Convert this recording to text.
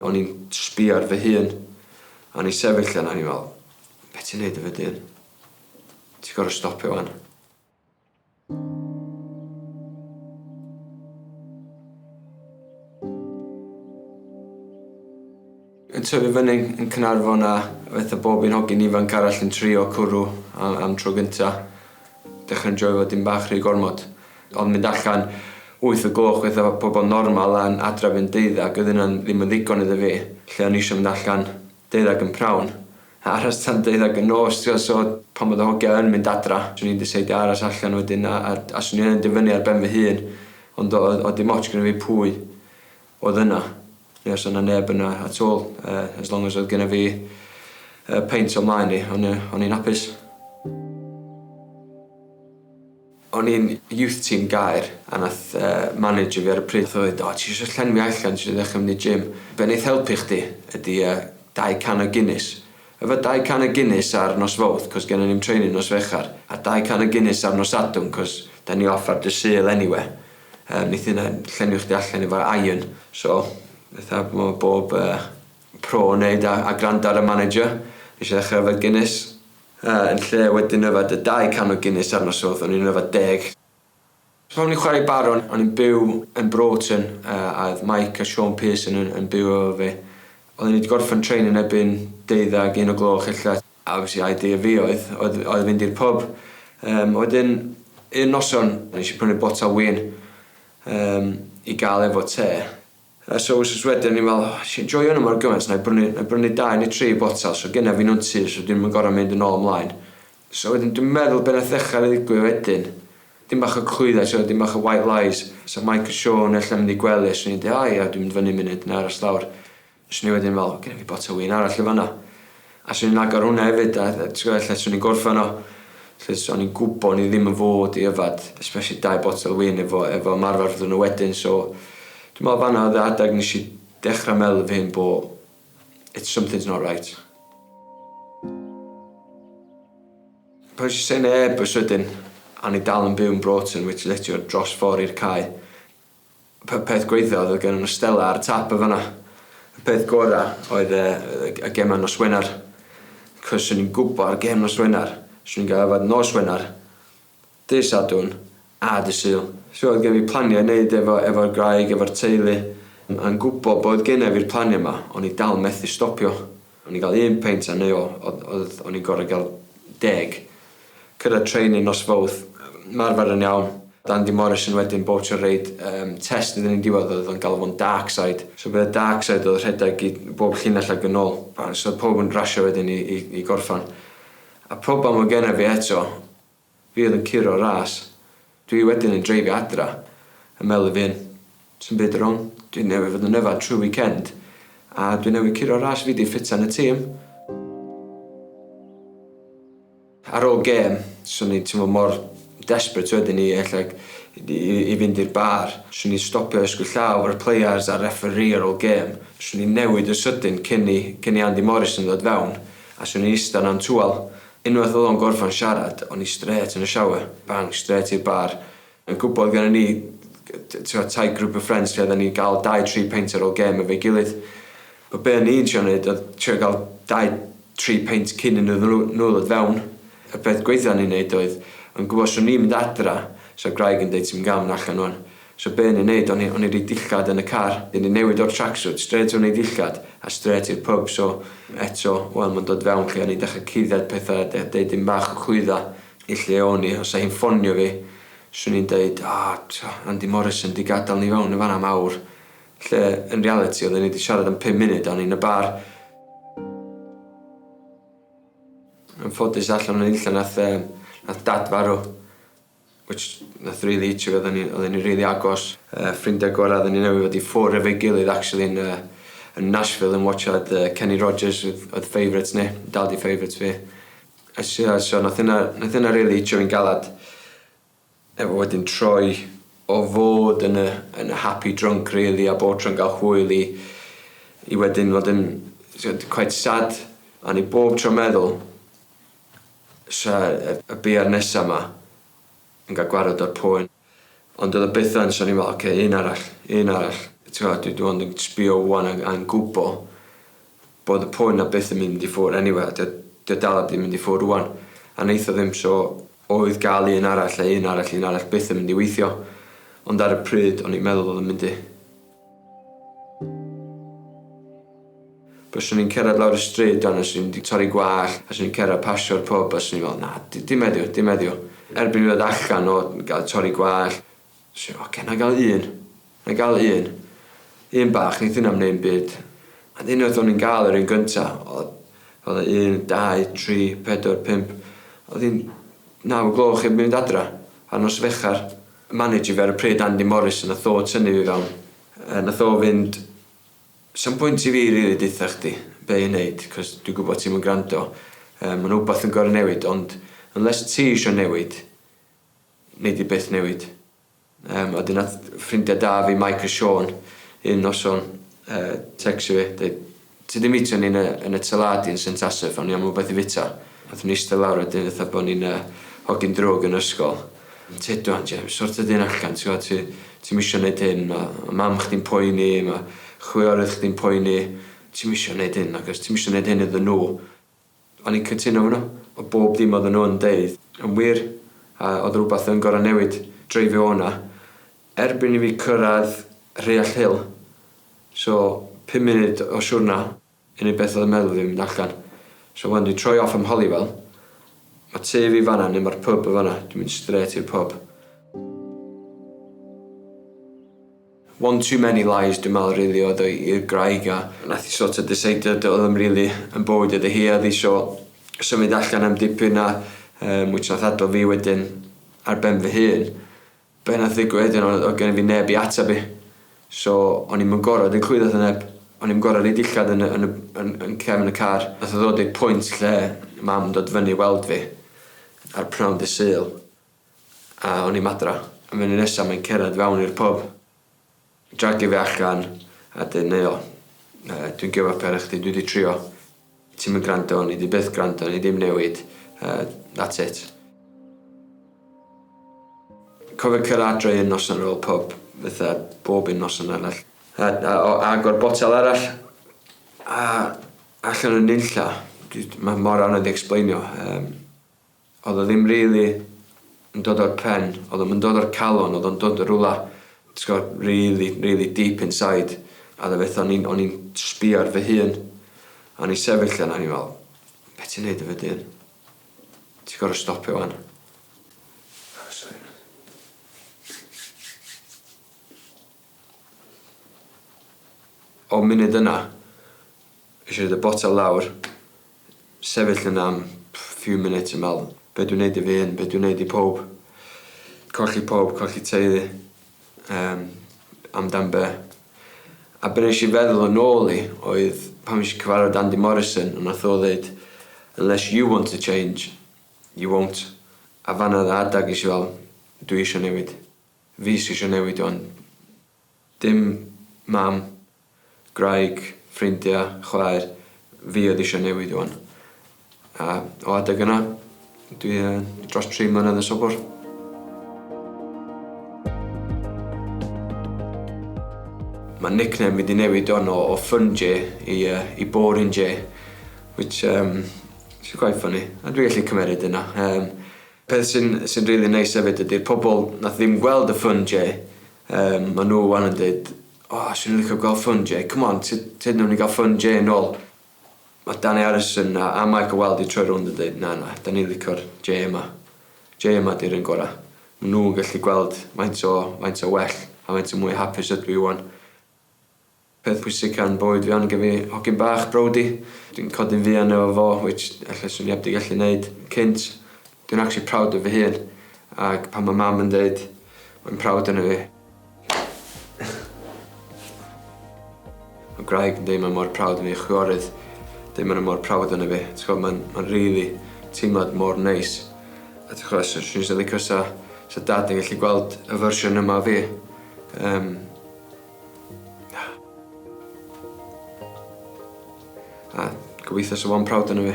o'n i'n sbio ar fy hun. O'n i'n sefyll yna, o'n i'n meddwl, be ti'n neud efo dyn? Ti'n gorfod stopio wan. Yn tyfu fyny yn Caernarfon a fatha bob un hogyn ifanc arall yn trio cwrw am tro gynta. Dechrau'n joio fod dim bach rhy gormod. Ond mynd allan 8 o gloch fatha pobl normal a'n adra fy'n deuddag, oedd hynna'n ddim yn ddigon iddo fi. Lle o'n i eisiau mynd allan deuddag yn prawn. Aros tan deuddag yn nos, so pan oedd y hogia yn mynd adra. Swn i'n deceidio aros allan wedyn a swn i'n dyfynu ar ben fy hun. Ond oedd dim ots gyda fi pwy oedd yna. Neu os yna neb yna at all, as long as oedd gyda fi peint o mlaen i, o'n i'n hapus. O'n i'n youth team gair a nath manager fi ar y pryd. Oedd, ti eisiau llenwi allan, ti eisiau ddechrau mynd i gym. Be wneith helpu chdi ydy 2 can o Guinness. Efo 2 can o Guinness ar nos fawrth, cos gen ni'n training nos fechar. A 2 can o Guinness ar nos Sadwrn, cos da ni off ar dy Sul anyway. Wneith hynna llenwi chdi allan efo iron. So, fatha bob pro yn neud a gwrando ar y manager. Eisiau ddechrau efo Guinness. Yn lle wedyn yfad 2 can o Guinness ar nos fawrth, o'n i'n yfad 10. Pan o'n i'n chwarae baron, o'n i'n byw yn Broughton a oedd Mike a Sean Pearson yn byw efo fi. Oedden ni wedi gorffen training ebyn 12 o gloch illa. Obviously, idea fi oedd fynd i'r pub. Wedyn, un noson, nes i prynu botel win i gael efo te. So wrth wedyn, ni'n meddwl, eisiau enjoyo hwnnw mor gymaint, na i brynu 2 neu 3 botel, so gyda fi nhw'n tŷ, so dwi'n gorau mynd yn ôl ymlaen. So wedyn, dwi'n meddwl be nath ddechrau i ddigwydd wedyn. Dim bach o clwyddau, so dim bach o white lies. So Mike a Sean allan mynd i gwely, so ni'n dweud, ia, dwi'n mynd fyny munud yn aros lawr. So ni wedyn meddwl, gyda fi botel win arall i fanna. A so ni'n agor hwnna hefyd, a lle so ni'n gorffen o. Lle so ni'n gwybod ni ddim yn fod i yfad, especially 2 botel win efo marfer fydd nhw wedyn, so dwi'n meddwl fanna oedd adag nes i dechrau meddwl fy hyn bod something's not right. Pan eisiau sein e-bus wedyn, a ni dal yn byw yn Broughton, which litio dros ffordd i'r cae. Peth gweithio oedd gen nhw Stella ar tap y fanna. Y peth gorau oedd y gem nos Wener. Cos o'n i'n gwybod ar gem nos Wener. So ni'n gael efo nos Wener, dy Sadwrn a dy Sul. So oedd gen fi planiau i wneud efo'r graig, efo'r teulu. Yn gwybod bod gen fi'r planiau yma, o'n i dal methu stopio. O'n i gael 1 peint a neu o'n i'n gorau gael 10. Cyrraedd training nos fawrth, marfer yn iawn. Andy Morrison wedyn bob tro reid test iddyn ni'n diwedd oedd o'n gael fo'n dark side. So bydd y dark side oedd rhedeg i bob llinell ag yn ôl. So oedd pob yn rasio wedyn i gorffan. A problem o genna fi eto, fi oedd yn curo ras. Dwi wedyn yn dreifio adra yn meddwl fi yn, sy'n byd rong. Dwi'n newid fod yn yfad trwy weekend. A dwi'n newid curo ras fi di ffita yn y tîm. Ar ôl gêm, so ni mor desperate wedyn i fynd i'r bar. So ni stopio ysgwyl llaw o'r players a'r referee ar ôl gêm. So ni newid y sydyn cyn i Andy Morrison ddod fewn. A so ni eistedd am twal. Unwaith oedd o'n gorffen siarad, o'n i straight yn y shower. Bang, straight i'r bar. Yn gwybod gan ni tight group of friends lle oedden ni gael 2-3 peint ar ôl gêm efo'i gilydd. But be o'n i'n trio wneud oedd trio gael 2-3 peint cyn i nhw ddod fewn. Y peth gweithio ni'n wneud oedd, yn gwybod so ni'n mynd adra, so graig yn deud ti'n gael allan o'n. So be o'n i'n wneud, o'n i'n rhaid dillad yn y car. O'n i'n newid o'r tracksuit, straight o'n i'n dillad, a straight i'r pub. So eto, wel, mae'n dod fewn lle o'n i'n dechrau cuddiad pethau, deud dim bach o chwydda i lle o'n i. Os hi'n ffonio fi, so ni'n deud, Andy Morrison di gadael ni fewn y fanna mawr. Lle, yn reality, oedd ni wedi siarad am 5 munud, o'n i'n y bar. Yn ffodus allan o'n illa nath dad farw. Which nath really itio fi, oedden ni really agos. Ffrindiau gorau, oedden ni newid fod i ffwrdd efo'i gilydd actually yn Nashville yn watchad Kenny Rogers oedd favourites ni, dal di favourites fi. So nath hynna really itio fi'n galad. Efo wedyn troi o fod yn y happy drunk really, a bod tro'n gael hwyl i wedyn fod yn quite sad. A ni bob tro meddwl, y by'r nesa yma yn cael gwared o'r poen. Ond oedd y byth yn, so ni'n meddwl, un arall. Dwi ond yn sbio wan a'n gwbo bod y poen na byth yn mynd I ffwr anyway. Dio dal wedi mynd I ffwr rwan. A neitho ddim so oedd gael un arall byth yn mynd I weithio. Ond ar y pryd o'n i'n meddwl oedd yn mynd I. Bys o'n i'n cerdded lawr y stryd o'n os o'n i'n torri gwall, os o'n i'n cerdded pasio'r pub, os o'n i'n fel, na, dim eddiw. Erbyn I ddod allan o gael torri gwall, os o'n i'n oce, na gael un. Un bach, neith hynna'n neud byd. A unwaith o'n i'n gael yr un gynta, oedd 1, 2, 3, 4, 5. Oedd hi'n 9 gloch i'n mynd adra. A nos fechar, manager fi ar y pryd Andy Morris yn o tynnu fi fewn. Nath o fynd, sa'n pwynt I fi rili ditha chdi be I wneud, cos dwi'n gwybod ti'n mynd gwrando. Mae'n wbath yn gorau newid, ond unless ti eisiau newid, neud I byth newid. A dyna ffrindiau da fi, Mike a Sean, un noson, text fi, dweud, ti di mitio ni yn y teladi yn St Asaph, o'n i am wbeth I fita. Nath ni eistedd lawr a dyn fatha bod ni'n hogyn drwg yn ysgol. Tydw an, sort o dyn allan, ti'n misio wneud hyn, mae mam chdi'n poeni, mae chwiorydd chdi'n poeni, ti'n misio wneud hyn, ac os ti'n misio wneud hyn iddyn nhw. O'n i'n cytuno hwnnw, o bob dim oedd nhw yn deud. Yn wir, a oedd rhywbeth yn gorau newid, dreifio o'na. Erbyn I fi cyrraedd Rheall Hill, so 5 munud o siwrna, unig beth oedd yn meddwl fi'n mynd allan. So when dwi'n troi off am Holywell, mae te fi fanna, neu mae'r pub y fanna, dwi'n mynd straight i'r pub. One too many lies dwi'n meddwl rili oedd i'r graig a nath I sort of decide oedd yn rili yn bywyd iddi hi a ddi so symud allan am dipyn a which nath adol fi wedyn ar ben fy hun. Be nath ddigwydd wedyn oedd gen I fi neb I atab I. So o'n i'n gorfod yn clwyddo atho neb. O'n i'n gorfod I dillad yn cefn y car. Nath o ddod i'r pwynt lle mam dod fyny I weld fi ar pnawn dy Sul. A o'n i'n adra. A mynd nesa mae'n cerdded fewn i'r pub. Dragio fi allan a dyn neu dwi'n give up ar chdi, dwi wedi trio. Ti'n mynd gwrando, ni di byth gwrando, ni dim newid. That's it. Cofio cyrradre un noson ar ôl pub, fatha bob un noson arall. Agor botel arall. A allan yn nilla, mae mor anodd I explainio. Oedd o ddim rili yn dod o'r pen, oedd o'n dod o'r calon, oedd o'n dod o'r rwla. It's got really deep inside. A beth o'n i'n sbio ar fy hun. O'n i'n sefyll yna, o'n i'n fel, beth ti'n neud efo dyn? Ti'n gorfod stopio wan. O munud yna, eisiau y botel lawr, sefyll yna am few minutes yn meddwl, be dwi'n neud I fi hyn, be dwi'n neud I pob. Colli pob, colli teulu. Amdan be. A be nes I feddwl yn ôl I oedd pan eisiau cyfarfod Andy Morrison ond nath o ddeud unless you want to change, you won't. A fanna dda adag eisiau fel dwi eisiau newid. Fi eisiau newid o'n dim mam, graig, ffrindiau, chwaer, fi oedd eisiau newid o'n. A o adag yna, dwi dros 3 mlynedd yn sobor. Mae nickname fi di newid o'n o Fun J I Boring J, which is quite funny. A dwi'n gallu cymeryd yna. Peth sy'n really neis hefyd ydy'r pobl nath ddim gweld y Fun J. Mae nhw wan yn dweud, sy'n licio gweld Fun J. Come on, tyd nhw'n I gael Fun J yn ôl. Mae Danny Harrison a Michael Weldy troi rownd yn dweud, na, da ni licio'r J yma. J yma di'r un gorau. Mae nhw'n gallu gweld faint o well a faint o mwy hapus ydw I wan. Peth pwysig gan bywyd fi o'n gyda fi hogyn bach, Brody. Dwi'n codi'n fuan efo fo, which allai swn I heb di gallu neud cynt. Dwi'n actually proud o fy hun. Ac pan mae mam yn dweud, mae'n proud yna fi. Mae graig yn dweud mae'n mor proud yna fi, chwiorydd. Dweud mae'n mor proud yna fi. Mae'n really teimlad mor neis. A ti'n chwarae, swn i'n licio sa dad yn gallu gweld y fersiwn yma o fi. A gobeithio sa fo'n proud yna fi.